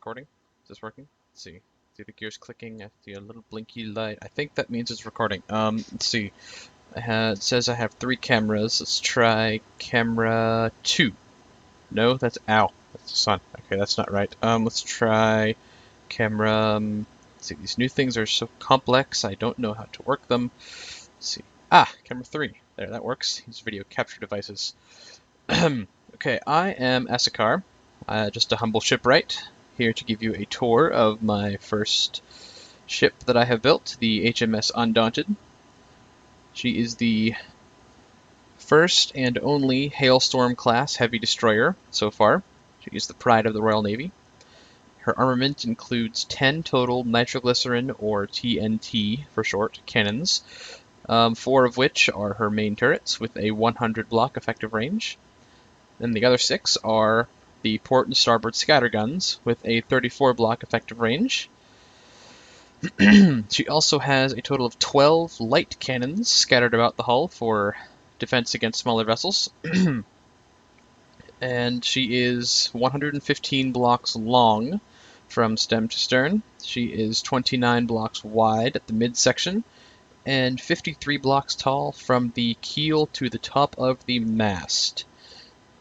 recording? Is this working? Let's see. See the gears clicking. I see a little blinky light. I think that means it's recording. Let's see. It says I have 3 cameras. Let's try camera 2. No, that's ow. That's the sun. Okay, that's not right. Let's try camera. Let's see. These new things are so complex. I don't know how to work them. Let's see. Camera 3. There, that works. These video capture devices. Okay, I am Asakar, just a humble shipwright, here to give you a tour of my first ship that I have built, the HMS Undaunted. She is the first and only Hailstorm class heavy destroyer so far. She is the pride of the Royal Navy. Her armament includes 10 total nitroglycerin, or TNT for short, cannons, 4 of which are her main turrets with a 100 block effective range. Then the other 6 are the port and starboard scatterguns with a 34 block effective range. She also has a total of 12 light cannons scattered about the hull for defense against smaller vessels. And she is 115 blocks long from stem to stern. She is 29 blocks wide at the midsection and 53 blocks tall from the keel to the top of the mast.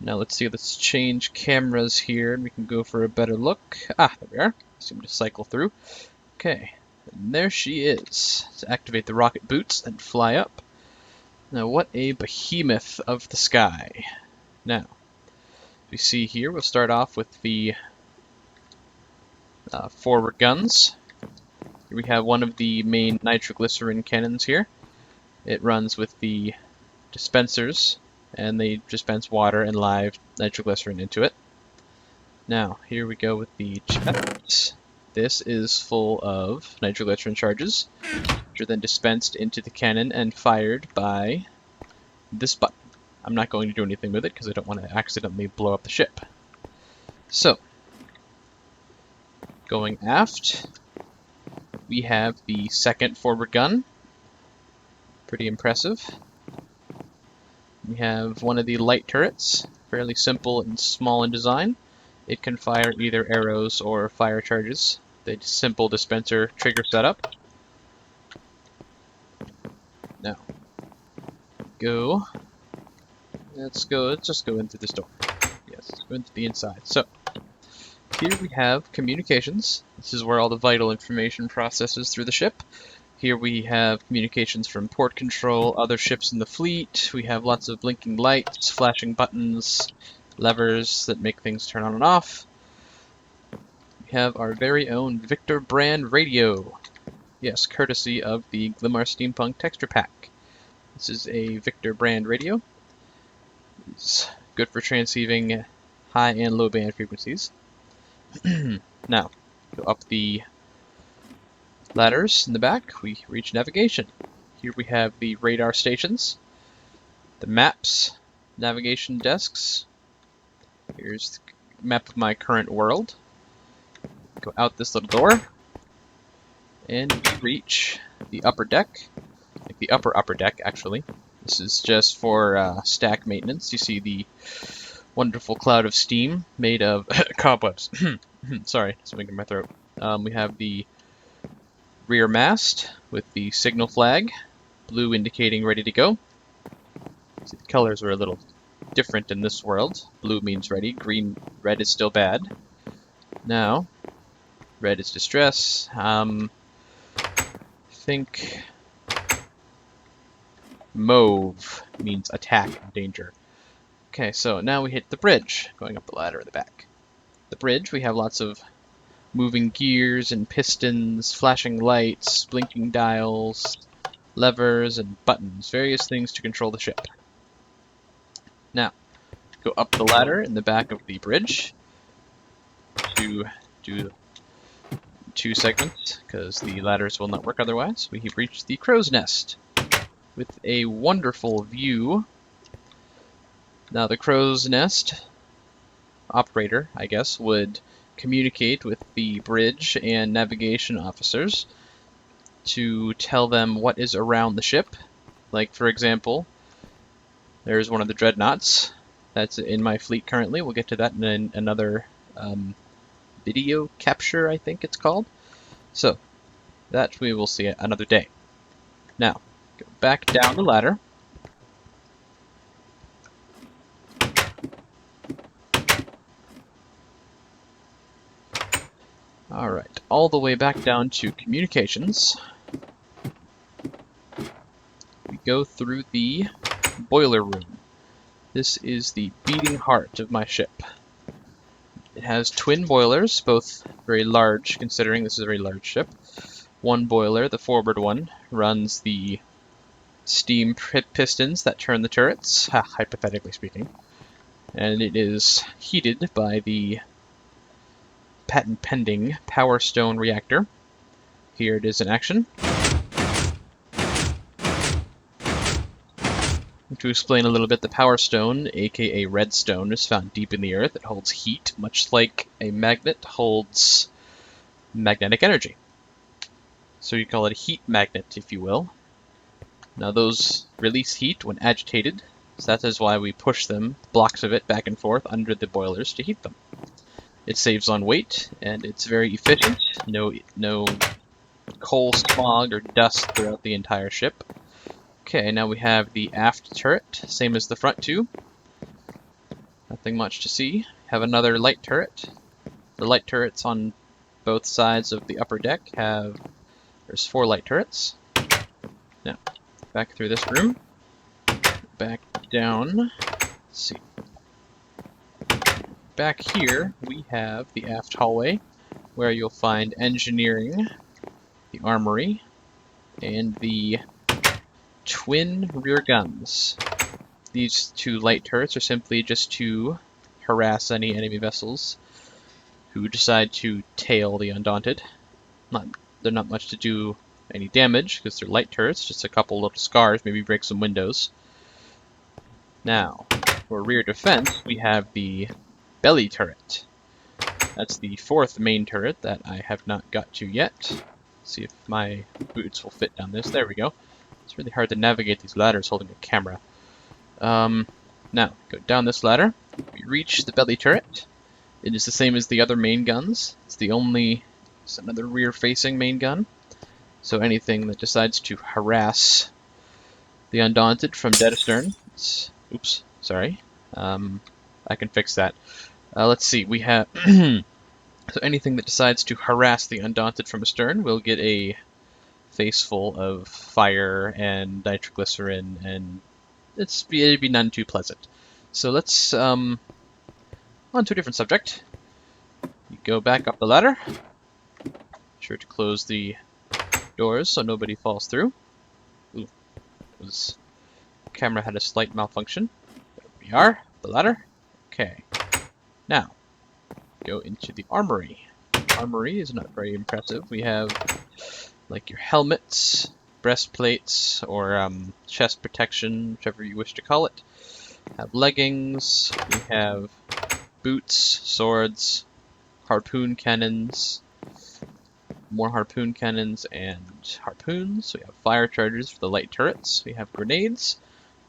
Now let's see, let's change cameras here and we can go for a better look. There we are. Seem to cycle through. Okay, and there she is. Let's activate the rocket boots and fly up. Now what a behemoth of the sky. Now, we see here, we'll start off with the forward guns. Here we have one of the main nitroglycerin cannons here. It runs with the dispensers, and they dispense water and live nitroglycerin into it. Now, here we go with the chest. This is full of nitroglycerin charges, which are then dispensed into the cannon and fired by this button. I'm not going to do anything with it because I don't want to accidentally blow up the ship. So, going aft, we have the second forward gun. Pretty impressive. We have one of the light turrets, fairly simple and small in design. It can fire either arrows or fire charges. The simple dispenser trigger setup. Now, let's just go in through this door. Yes, let's go into the inside. So, here we have communications. This is where all the vital information processes through the ship. Here we have communications from port control, other ships in the fleet. We have lots of blinking lights, flashing buttons, levers that make things turn on and off. We have our very own Victor brand radio. Yes, courtesy of the Glimmar Steampunk texture pack. This is a Victor brand radio. It's good for transceiving high and low band frequencies. Now, go up the ladders in the back, we reach navigation. Here we have the radar stations, the maps, navigation desks. Here's the map of my current world. Go out this little door, and we reach the upper deck, like the upper deck actually. This is just for stack maintenance. You see the wonderful cloud of steam made of cobwebs. Sorry, something in my throat. We have the rear mast with the signal flag, blue indicating ready to go. See, the colors are a little different in this world. Blue means ready, red is still bad. Now, red is distress. I think mauve means attack and danger. Okay, so now we hit the bridge, going up the ladder in the back. The bridge, we have lots of moving gears and pistons, flashing lights, blinking dials, levers, and buttons, various things to control the ship. Now, go up the ladder in the back of the bridge to do 2 segments, because the ladders will not work otherwise. We have reached the crow's nest with a wonderful view. Now, the crow's nest operator, I guess, would communicate with the bridge and navigation officers to tell them what is around the ship. Like, for example, there's one of the dreadnoughts that's in my fleet currently. We'll get to that in another video capture, I think it's called. So, that we will see another day. Now, go back down the ladder. Alright, all the way back down to communications. We go through the boiler room. This is the beating heart of my ship. It has twin boilers, both very large, considering this is a very large ship. One boiler, the forward one, runs the steam pistons that turn the turrets, hypothetically speaking. And it is heated by the patent-pending Power Stone reactor. Here it is in action. To explain a little bit, the Power Stone, aka Redstone, is found deep in the earth. It holds heat, much like a magnet holds magnetic energy. So you call it a heat magnet, if you will. Now those release heat when agitated, so that is why we push them, blocks of it, back and forth under the boilers to heat them. It saves on weight, and it's very efficient. No coal smog or dust throughout the entire ship. Okay, now we have the aft turret, same as the front two. Nothing much to see. Have another light turret. The light turrets on both sides of the upper deck there's 4 light turrets. Now, back through this room. Back down. Let's see. Back here, we have the aft hallway, where you'll find engineering, the armory, and the twin rear guns. These 2 light turrets are simply just to harass any enemy vessels who decide to tail the Undaunted. They're not much to do any damage because they're light turrets, just a couple little scars, maybe break some windows. Now, for rear defense, we have the belly turret. That's the 4th main turret that I have not got to yet. Let's see if my boots will fit down this. There we go. It's really hard to navigate these ladders holding a camera. Now, go down this ladder. We reach the belly turret. It is the same as the other main guns. It's another rear-facing main gun. So anything that decides to harass the Undaunted from dead astern. Oops, sorry. I can fix that. Let's see, we have... so anything that decides to harass the Undaunted from astern will get a face full of fire and nitroglycerin, and it'd be none too pleasant. So let's, on to a different subject. You go back up the ladder. Sure to close the doors so nobody falls through. Ooh, the camera had a slight malfunction. There we are, the ladder. Okay. Now, go into the armory. Armory is not very impressive. We have like your helmets, breastplates, or chest protection, whichever you wish to call it. Have leggings, we have boots, swords, harpoon cannons, more harpoon cannons and harpoons. We have fire charges for the light turrets. We have grenades,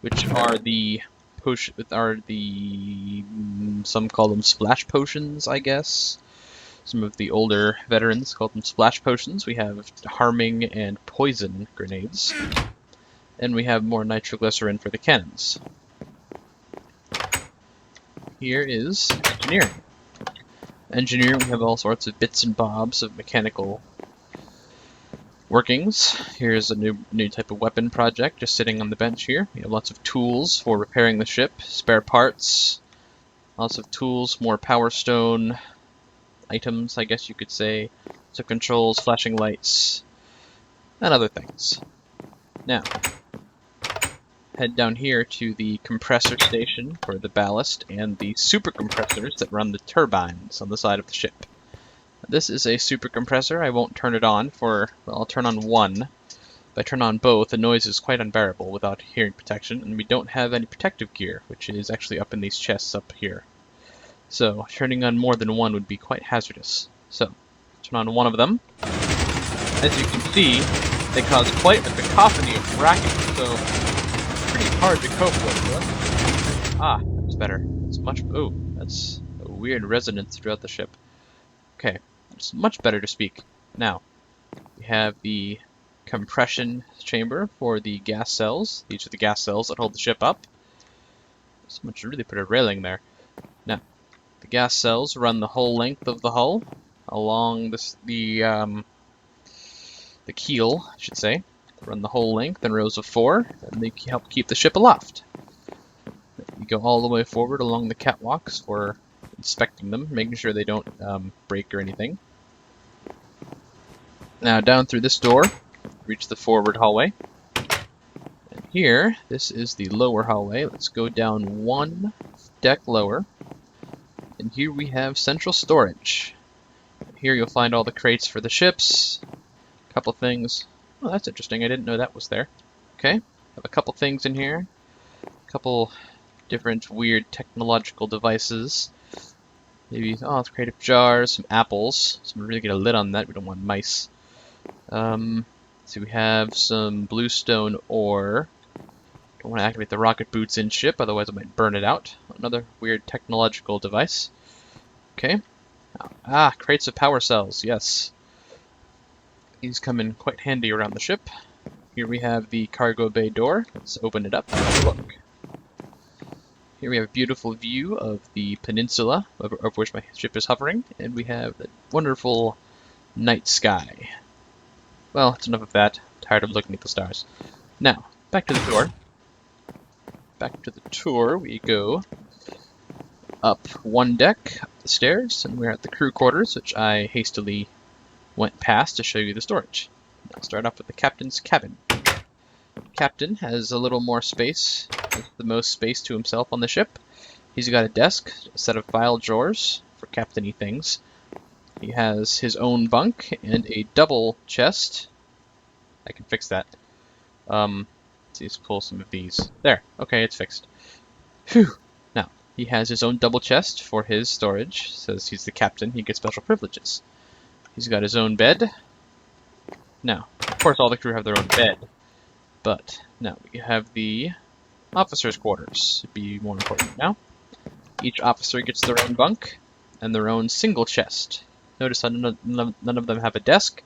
which are some call them splash potions, I guess. Some of the older veterans call them splash potions. We have harming and poison grenades. And we have more nitroglycerin for the cannons. Here is engineering. Engineering, we have all sorts of bits and bobs of mechanical workings. Here's a new type of weapon project just sitting on the bench here. We have lots of tools for repairing the ship, spare parts, lots of tools, more Power Stone items, I guess you could say, so controls, flashing lights, and other things. Now, head down here to the compressor station for the ballast and the super compressors that run the turbines on the side of the ship. This is a super compressor. I won't turn it on I'll turn on one. If I turn on both, the noise is quite unbearable without hearing protection, and we don't have any protective gear, which is actually up in these chests up here. So, turning on more than one would be quite hazardous. So, turn on one of them. As you can see, they cause quite a cacophony of racket, so pretty hard to cope with. Ah, that's better. It's much... Oh, that's a weird resonance throughout the ship. Okay, it's much better to speak. Now, we have the compression chamber for the gas cells. These are the gas cells that hold the ship up. Someone should really put a railing there. Now, the gas cells run the whole length of the hull along the keel, I should say. They run the whole length in rows of 4, and they help keep the ship aloft. You go all the way forward along the catwalks for inspecting them, making sure they don't break or anything. Now down through this door, reach the forward hallway. And here, this is the lower hallway. Let's go down 1 deck lower. And here we have central storage. Here you'll find all the crates for the ships. A couple things. Oh, that's interesting. I didn't know that was there. Okay, have a couple things in here. A couple different weird technological devices. Maybe, oh, it's creative jars, some apples. So we really get a lid on that. We don't want mice. So we have some bluestone ore. Don't want to activate the rocket boots in ship, otherwise it might burn it out. Another weird technological device. Okay. Ah, crates of power cells, yes. These come in quite handy around the ship. Here we have the cargo bay door. Let's open it up and have a look. Here we have a beautiful view of the peninsula over which my ship is hovering, and we have the wonderful night sky. Well, that's enough of that. Tired of looking at the stars. Now, back to the tour. Back to the tour we go. Up 1 deck, up the stairs, and we're at the crew quarters, which I hastily went past to show you the storage. I'll start off with the captain's cabin. Captain has a little more space, the most space to himself on the ship. He's got a desk, a set of file drawers for captainy things. He has his own bunk and a double chest. I can fix that. Let's pull some of these. There, okay, it's fixed. Phew. Now, he has his own double chest for his storage. Says he's the captain, he gets special privileges. He's got his own bed. Now, of course all the crew have their own bed. But, now we have the officers' quarters. It'd be more important now. Each officer gets their own bunk and their own single chest. Notice that none of them have a desk.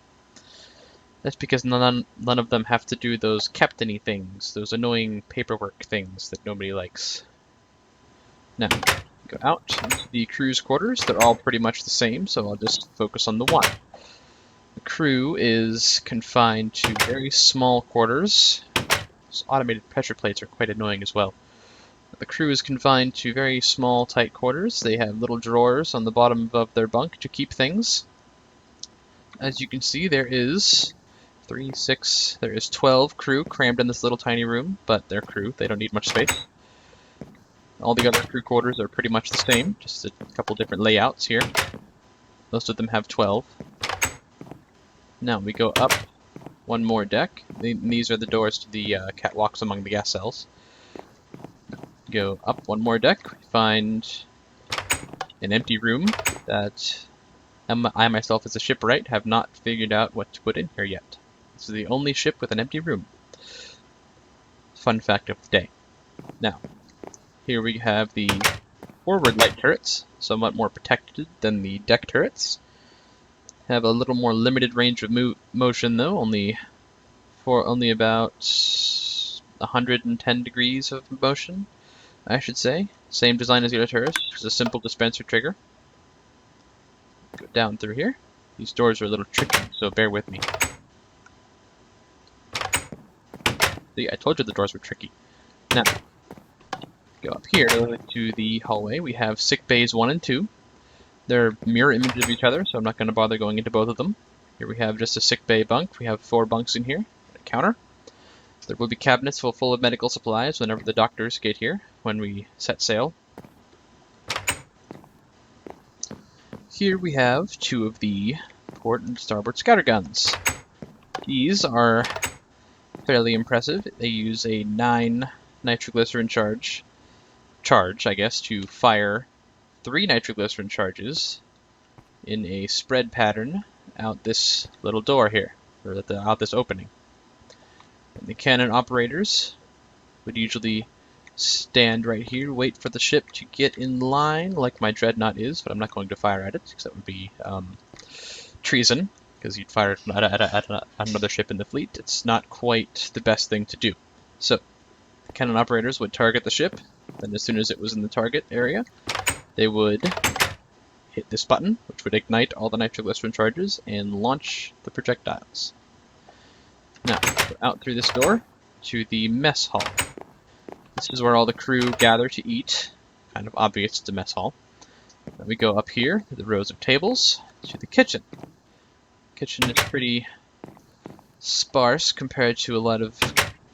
That's because none of them have to do those captainy things, those annoying paperwork things that nobody likes. Now, go out into the crew's quarters. They're all pretty much the same, so I'll just focus on the one. The crew is confined to very small quarters. Those automated pressure plates are quite annoying as well. The crew is confined to very small, tight quarters. They have little drawers on the bottom of their bunk to keep things. As you can see, there is 12 crew crammed in this little tiny room, but they're crew. They don't need much space. All the other crew quarters are pretty much the same, just a couple different layouts here. Most of them have 12. Now we go up 1 more deck. These are the doors to the catwalks among the gas cells. Go up 1 more deck. We find an empty room that I myself as a shipwright have not figured out what to put in here yet. This is the only ship with an empty room. Fun fact of the day. Now, here we have the forward light turrets, somewhat more protected than the deck turrets. Have a little more limited range of motion though, only about 110 degrees of motion, I should say. Same design as the other turrets, just a simple dispenser trigger. Go down through here. These doors are a little tricky, so bear with me. See, I told you the doors were tricky. Now, go up here to the hallway. We have sick bays 1 and 2. They're mirror images of each other, so I'm not going to bother going into both of them. Here we have just a sick bay bunk. We have 4 bunks in here, a counter. There will be cabinets full of medical supplies whenever the doctors get here, when we set sail. Here we have 2 of the port and starboard scatter guns. These are fairly impressive. They use a 9 nitroglycerin charge, I guess, to fire 3 nitroglycerin charges in a spread pattern out this little door here, or out this opening. And the cannon operators would usually stand right here, wait for the ship to get in line, like my dreadnought is, but I'm not going to fire at it, because that would be treason, because you'd fire at another ship in the fleet. It's not quite the best thing to do. So, cannon operators would target the ship, then as soon as it was in the target area, they would hit this button, which would ignite all the nitroglycerin charges and launch the projectiles. Now, go out through this door to the mess hall. This is where all the crew gather to eat. Kind of obvious it's a mess hall. Then we go up here to the rows of tables to the kitchen. Kitchen is pretty sparse compared to a lot of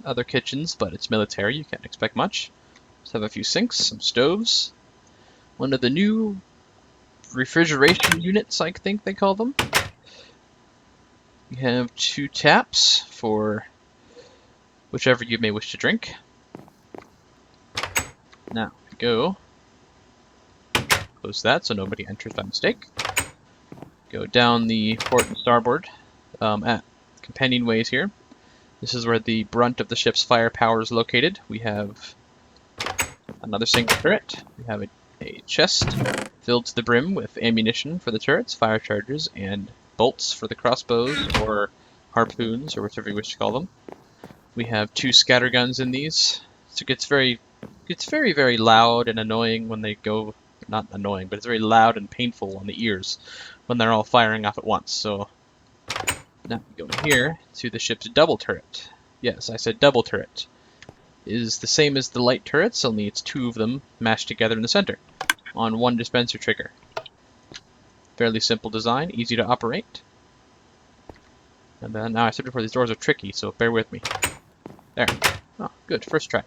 other kitchens, but it's military, you can't expect much. Just have a few sinks, some stoves. One of the new refrigeration units, I think they call them. We have 2 taps for whichever you may wish to drink. Now, go. Close that so nobody enters by mistake. Go down the port and starboard at companionways here. This is where the brunt of the ship's firepower is located. We have another single turret. We have a chest filled to the brim with ammunition for the turrets, fire charges, and bolts for the crossbows or harpoons, or whichever you wish to call them. We have 2 scatter guns in these. So it gets very, very loud and annoying when they go. Not annoying, but it's very loud and painful on the ears when they're all firing off at once. So now we go in here to the ship's double turret. Yes, I said double turret. It is the same as the light turrets, only it's 2 of them mashed together in the center on 1 dispenser trigger. Fairly simple design, easy to operate. And then now I said before, these doors are tricky, so bear with me. There. Oh, good, first try.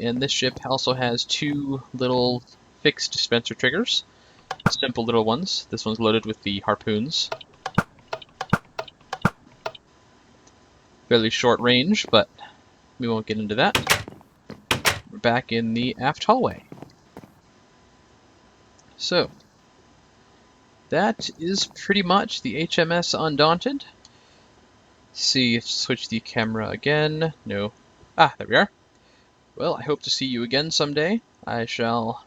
And this ship also has 2 little fixed dispenser triggers. Simple little ones. This one's loaded with the harpoons. Fairly short range, but we won't get into that. We're back in the aft hallway. So, that is pretty much the HMS Undaunted. Let's see, switch the camera again. No. Ah, there we are. Well, I hope to see you again someday. I shall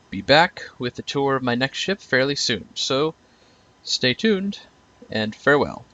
be back with a tour of my next ship fairly soon. So, stay tuned, and farewell.